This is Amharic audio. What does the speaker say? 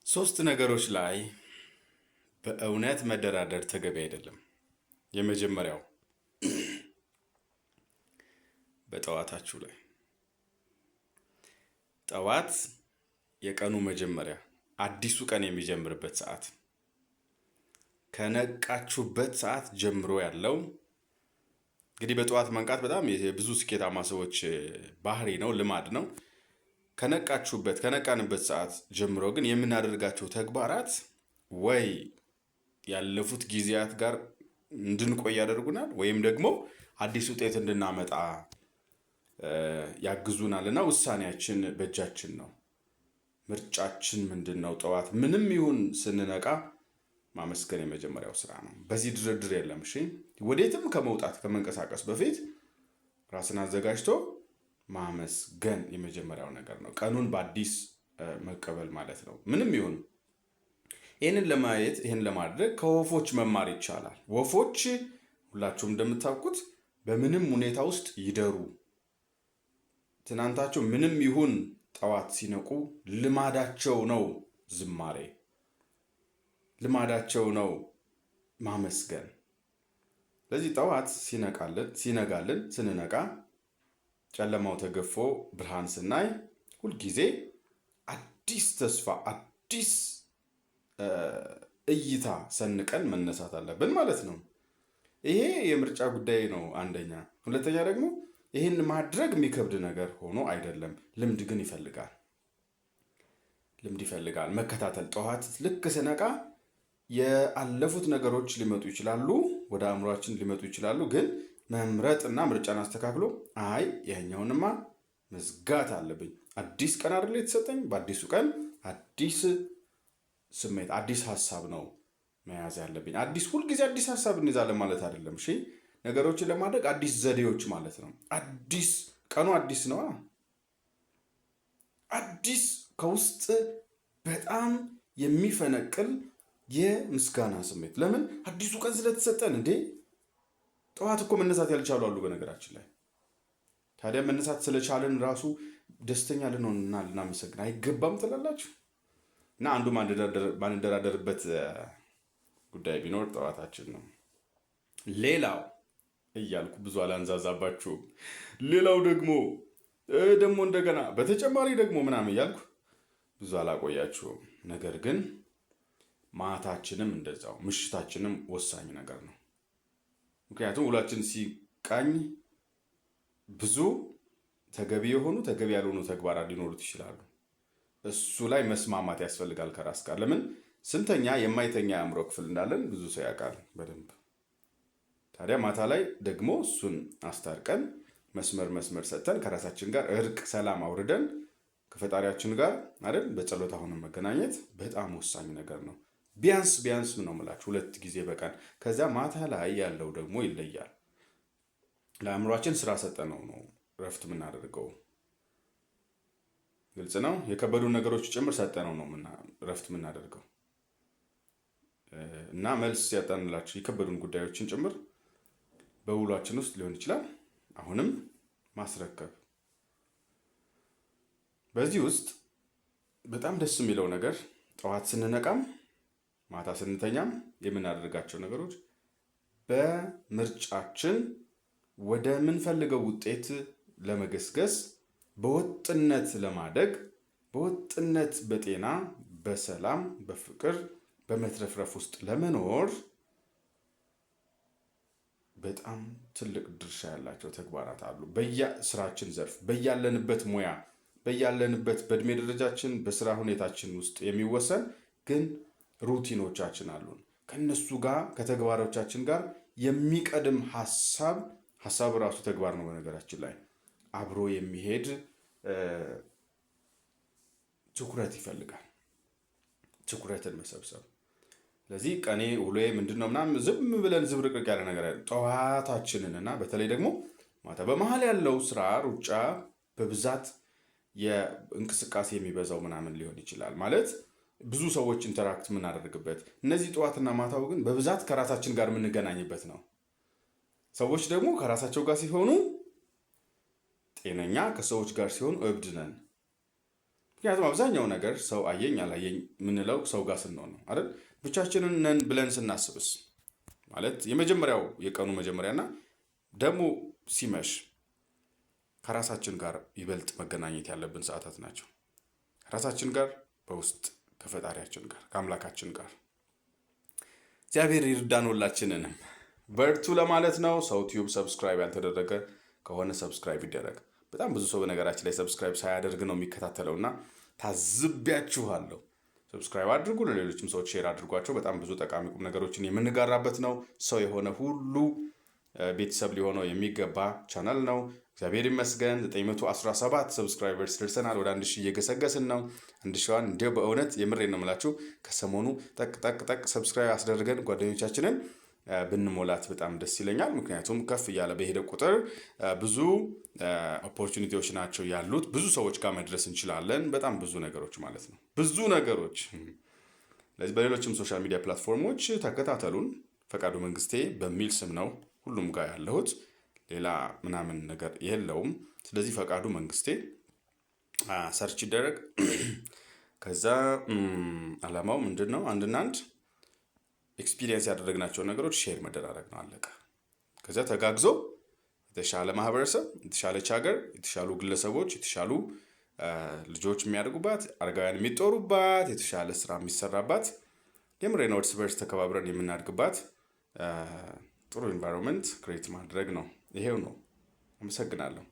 ሶስት ነገሮች ላይ በእውነት መደራደር ተገቢ አይደለም። የመጀመሪያው በጠዋታችሁ ላይ ጠዋት የቀኑ መጀመሪያ አዲሱ ቀን የሚጀምርበት ሰዓት ከነቃችሁበት ሰዓት ጀምሮ ያለው እንግዲህ በጠዋት መንቃት በጣም የብዙ ስኬታማ ሰዎች ባህሪ ነው፣ ልማድ ነው። ከነቃንበት ሰዓት ጀምሮ ግን የምናደርጋቸው ተግባራት ወይ ያለፉት ጊዜያት ጋር እንድንቆይ ያደርጉናል ወይም ደግሞ አዲስ ውጤት እንድናመጣ ያግዙናል እና ውሳኔያችን በእጃችን ነው። ምርጫችን ምንድን ነው? ጠዋት ምንም ይሁን ስንነቃ ማመስገን የመጀመሪያው ስራ ነው። በዚህ ድርድር የለም። እሺ፣ ወዴትም ከመንቀሳቀስ በፊት ራስን አዘጋጅቶ ማመስገን የመጀመሪያው ነገር ነው። ቀኑን በአዲስ መቀበል ማለት ነው። ምንም ይሁን ይህን ለማድረግ ከወፎች መማር ይቻላል። ወፎች ሁላችሁም እንደምታውቁት በምንም ሁኔታ ውስጥ ይደሩ፣ ትናንታቸው ምንም ይሁን ጠዋት ሲነቁ ልማዳቸው ነው ዝማሬ፣ ልማዳቸው ነው ማመስገን። ስለዚህ ጠዋት ሲነጋልን ስንነቃ ጨለማው ተገፎ ብርሃን ስናይ ሁልጊዜ አዲስ ተስፋ፣ አዲስ እይታ ሰንቀን መነሳት አለብን ማለት ነው። ይሄ የምርጫ ጉዳይ ነው አንደኛ። ሁለተኛ ደግሞ ይህን ማድረግ የሚከብድ ነገር ሆኖ አይደለም፣ ልምድ ግን ይፈልጋል። መከታተል። ጠዋት ልክ ስነቃ ያለፉት ነገሮች ሊመጡ ይችላሉ፣ ወደ አእምሯችን ሊመጡ ይችላሉ። ግን መምረጥና ምርጫን አስተካክሎ አይ ይሄኛውንማ መዝጋት አለብኝ፣ አዲስ ቀን አይደል የተሰጠኝ፣ በአዲሱ ቀን አዲስ ስሜት፣ አዲስ ሀሳብ ነው መያዝ ያለብኝ። ሁልጊዜ አዲስ ሀሳብ እንይዛለን ማለት አይደለም። እሺ፣ ነገሮችን ለማድረግ አዲስ ዘዴዎች ማለት ነው። ቀኑ አዲስ ነው። አዲስ ከውስጥ በጣም የሚፈነቅል የምስጋና ስሜት። ለምን? አዲሱ ቀን ስለተሰጠን። እንዴ ጠዋት እኮ መነሳት ያልቻሉ አሉ በነገራችን ላይ። ታዲያ መነሳት ስለቻለን ራሱ ደስተኛ ልንሆንና ልናመሰግን አይገባም ትላላችሁ? እና አንዱ ማንደራደርበት ጉዳይ ቢኖር ጠዋታችን ነው። ሌላው እያልኩ ብዙ አላንዛዛባችሁም። ሌላው ደግሞ እንደገና በተጨማሪ ደግሞ ምናምን እያልኩ ብዙ አላቆያችሁም። ነገር ግን ማታችንም እንደዛው፣ ምሽታችንም ወሳኝ ነገር ነው። ምክንያቱም ውሏችን ሲቃኝ ብዙ ተገቢ የሆኑ ተገቢ ያልሆኑ ተግባራት ሊኖሩት ይችላሉ። እሱ ላይ መስማማት ያስፈልጋል ከራስ ጋር። ለምን? ስንተኛ የማይተኛ አእምሮ ክፍል እንዳለን ብዙ ሰው ያውቃል በደንብ። ታዲያ ማታ ላይ ደግሞ እሱን አስታርቀን መስመር ሰጥተን ከራሳችን ጋር እርቅ፣ ሰላም አውርደን ከፈጣሪያችን ጋር አይደል በጸሎት አሁንም መገናኘት በጣም ወሳኝ ነገር ነው። ቢያንስ ነው የምላችሁ 2 ጊዜ በቀን። ከዚያ ማታ ላይ ያለው ደግሞ ይለያል። ለአእምሯችን ስራ ሰጠነው ነው ረፍት የምናደርገው። ግልጽ ነው። የከበዱ ነገሮች ጭምር ሰጠነው ነው ረፍት የምናደርገው እና መልስ ያጣንላችሁ የከበዱን ጉዳዮችን ጭምር በውሏችን ውስጥ ሊሆን ይችላል አሁንም ማስረከብ። በዚህ ውስጥ በጣም ደስ የሚለው ነገር ጠዋት ስንነቃም ማታ ስንተኛም የምናደርጋቸው ነገሮች በምርጫችን ወደ ምንፈልገው ውጤት ለመገስገስ፣ በወጥነት ለማደግ፣ በወጥነት በጤና በሰላም በፍቅር በመትረፍረፍ ውስጥ ለመኖር በጣም ትልቅ ድርሻ ያላቸው ተግባራት አሉ። በየስራችን ዘርፍ፣ በያለንበት ሙያ፣ በያለንበት በእድሜ ደረጃችን፣ በስራ ሁኔታችን ውስጥ የሚወሰን ግን ሩቲኖቻችን አሉን። ከነሱ ጋር ከተግባሮቻችን ጋር የሚቀድም ሀሳብ ራሱ ተግባር ነው። በነገራችን ላይ አብሮ የሚሄድ ትኩረት ይፈልጋል። ትኩረትን መሰብሰብ። ስለዚህ ቀኔ ውሎዬ ምንድነው ምናምን ዝም ብለን ዝብርቅርቅ ያለ ነገር ያለ ጠዋታችንንና በተለይ ደግሞ ማታ በመሀል ያለው ስራ ሩጫ በብዛት የእንቅስቃሴ የሚበዛው ምናምን ሊሆን ይችላል። ማለት ብዙ ሰዎች ኢንተራክት የምናደርግበት፣ እነዚህ ጠዋትና ማታው ግን በብዛት ከራሳችን ጋር የምንገናኝበት ነው። ሰዎች ደግሞ ከራሳቸው ጋር ሲሆኑ ጤነኛ፣ ከሰዎች ጋር ሲሆኑ እብድ ነን። ምክንያቱም አብዛኛው ነገር ሰው አየኝ አላየኝ የምንለው ሰው ጋር ስንሆን ነው አይደል? ብቻችንን ነን ብለን ስናስብስ ማለት የመጀመሪያው የቀኑ መጀመሪያና ደግሞ ሲመሽ ከራሳችን ጋር ይበልጥ መገናኘት ያለብን ሰዓታት ናቸው። ከራሳችን ጋር በውስጥ ከፈጣሪያችን ጋር ከአምላካችን ጋር። እግዚአብሔር ይርዳን ሁላችንንም። በርቱ ለማለት ነው። ሰው ቲዩብ ሰብስክራይብ ያልተደረገ ከሆነ ሰብስክራይብ ይደረግ። በጣም ብዙ ሰው በነገራችን ላይ ሰብስክራይብ ሳያደርግ ነው የሚከታተለው እና ታዝቢያችኋለሁ። ሰብስክራይብ አድርጉ፣ ለሌሎችም ሰዎች ሼር አድርጓቸው። በጣም ብዙ ጠቃሚ ቁም ነገሮችን የምንጋራበት ነው። ሰው የሆነ ሁሉ ቤተሰብ ሊሆነው የሚገባ ቻናል ነው። እግዚአብሔር ይመስገን 917 ሰብስክራይበርስ ደርሰናል። ወደ 1000 እየገሰገስን ነው። 1000 እንዲያው በእውነት የምሬን ነው የምላችሁ ከሰሞኑ ጠቅ ጠቅ ጠቅ ሰብስክራይብ አስደርገን ጓደኞቻችንን ብንሞላት በጣም ደስ ይለኛል። ምክንያቱም ከፍ እያለ በሄደ ቁጥር ብዙ ኦፖርቹኒቲዎች ናቸው ያሉት። ብዙ ሰዎች ጋር መድረስ እንችላለን። በጣም ብዙ ነገሮች ማለት ነው፣ ብዙ ነገሮች። ስለዚህ በሌሎችም ሶሻል ሚዲያ ፕላትፎርሞች ተከታተሉን። ፈቃዱ መንግስቴ በሚል ስም ነው ሁሉም ጋር ያለሁት፣ ሌላ ምናምን ነገር የለውም። ስለዚህ ፈቃዱ መንግስቴ ሰርች ይደረግ። ከዛ አላማው ምንድን ነው? አንድና አንድ ኤክስፒሪየንስ ያደረግናቸውን ነገሮች ሼር መደራረግ ነው፣ አለቀ። ከዛ ተጋግዞ የተሻለ ማህበረሰብ፣ የተሻለች ሀገር፣ የተሻሉ ግለሰቦች፣ የተሻሉ ልጆች የሚያደርጉባት፣ አረጋውያን የሚጦሩባት፣ የተሻለ ስራ የሚሰራባት፣ የምሬን እርስ በርስ ተከባብረን የምናድግባት ጥሩ ኢንቫይሮንመንት ክሬት ማድረግ ነው። ይሄው ነው። አመሰግናለሁ።